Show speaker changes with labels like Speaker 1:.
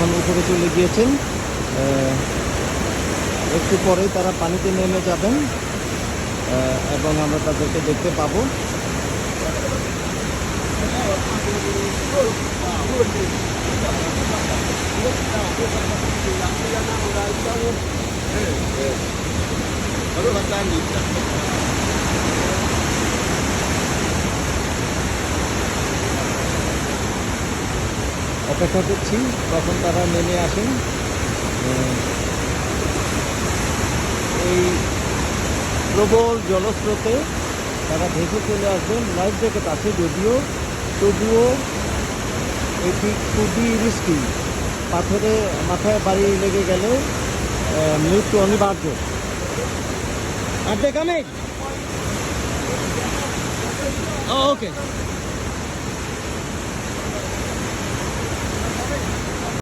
Speaker 1: এখন উপরে চলে গিয়েছেন। একটু পরেই তারা পানিতে নেমে যাবেন এবং আমরা তাদেরকে দেখতে পাবো। অপেক্ষা করছি কখন তারা নেমে আসেন। এই প্রবল জলস্রোতে তারা ভেসে চলে আসবেন। লাইফ জ্যাকেট আছে যদিও, তবুও এটি খুবই রিস্কি। পাথরে মাথায় বাড়ি লেগে গেলে মৃত্যু অনিবার্য। আর দে কামিং। ওকে।